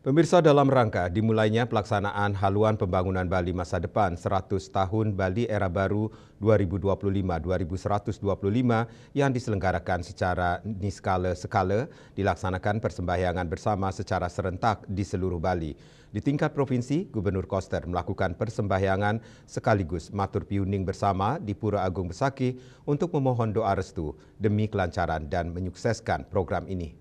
Pemirsa, dalam rangka dimulainya pelaksanaan haluan pembangunan Bali masa depan 100 tahun Bali era baru 2025-2125 yang diselenggarakan secara niskala-skala dilaksanakan persembahyangan bersama secara serentak di seluruh Bali. Di tingkat provinsi, Gubernur Koster melakukan persembahyangan sekaligus matur piuning bersama di Pura Agung Besakih untuk memohon doa restu demi kelancaran dan menyukseskan program ini.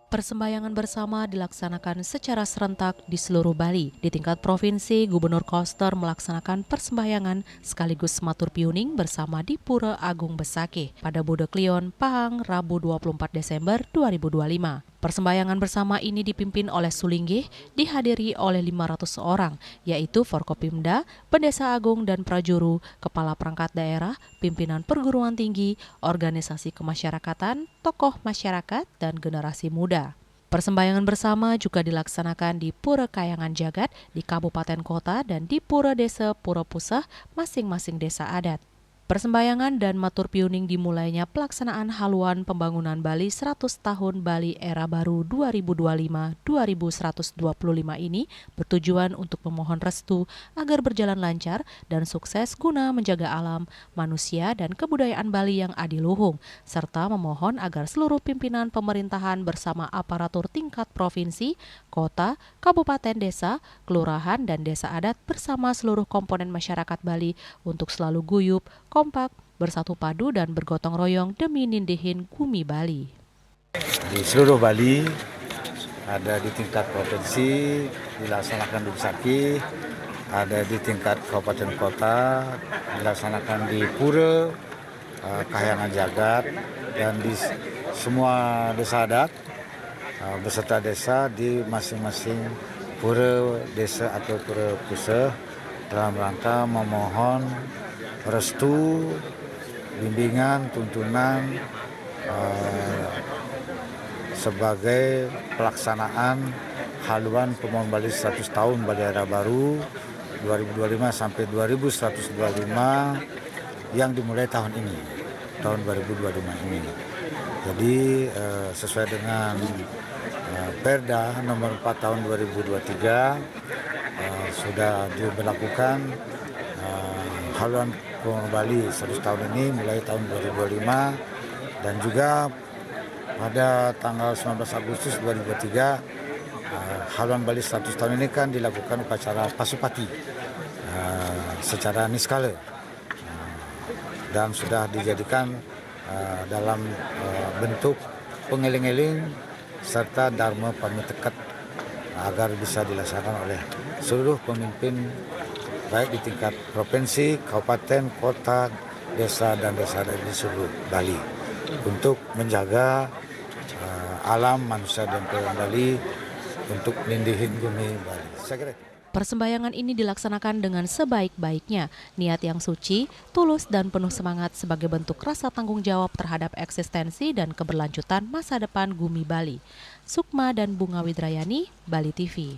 Persembahyangan bersama dilaksanakan secara serentak di seluruh Bali. Di tingkat provinsi, Gubernur Koster melaksanakan persembahyangan sekaligus matur piuning bersama di Pura Agung Besakih pada Budeklion, Pahang, Rabu 24 Desember 2025. Persembahyangan bersama ini dipimpin oleh Sulinggih, dihadiri oleh 500 orang, yaitu Forkopimda, Pendesa Agung dan Prajuru, Kepala Perangkat Daerah, pimpinan perguruan tinggi, organisasi kemasyarakatan, tokoh masyarakat, dan generasi muda. Persembahyangan bersama juga dilaksanakan di Pura Kayangan Jagat, di Kabupaten Kota, dan di Pura Desa Pura Pusah, masing-masing desa adat. Persembahyangan dan matur piuning dimulainya pelaksanaan haluan pembangunan Bali 100 tahun Bali era baru 2025-2125 ini bertujuan untuk memohon restu agar berjalan lancar dan sukses guna menjaga alam, manusia, dan kebudayaan Bali yang adiluhung, serta memohon agar seluruh pimpinan pemerintahan bersama aparatur tingkat provinsi, kota, kabupaten, desa, kelurahan, dan desa adat bersama seluruh komponen masyarakat Bali untuk selalu guyup, kompak, bersatu padu dan bergotong royong demi nindihin bumi Bali. Di seluruh Bali, ada di tingkat provinsi, dilaksanakan di Besakih, ada di tingkat kabupaten kota, dilaksanakan di Pura, Kayangan Jagat, dan di semua desa adat, beserta desa di masing-masing pura desa atau pura pusat dalam rangka memohon restu, bimbingan, tuntunan sebagai pelaksanaan haluan pembangunan Bali 100 tahun Bali era baru 2025 sampai 2125 yang dimulai tahun ini, tahun 2025 ini. Jadi sesuai dengan Perda nomor 4 tahun 2023 sudah diberlakukan haluan pembangunan Bali 100 tahun ini mulai tahun 2025, dan juga pada tanggal 19 Agustus 2023 haluan Bali 100 tahun ini kan dilakukan upacara Pasupati secara niskala dan sudah dijadikan dalam bentuk pengeling-eling serta dharma pamitekat agar bisa dilaksanakan oleh seluruh pemimpin baik di tingkat provinsi, kabupaten, kota, desa, dan desa di seluruh Bali untuk menjaga alam, manusia, dan kebudayaan Bali untuk nindihin bumi Bali. Saya kira. Persembahyangan ini dilaksanakan dengan sebaik-baiknya, niat yang suci, tulus, dan penuh semangat sebagai bentuk rasa tanggung jawab terhadap eksistensi dan keberlanjutan masa depan bumi Bali. Sukma dan Bunga Widrayani, Bali TV.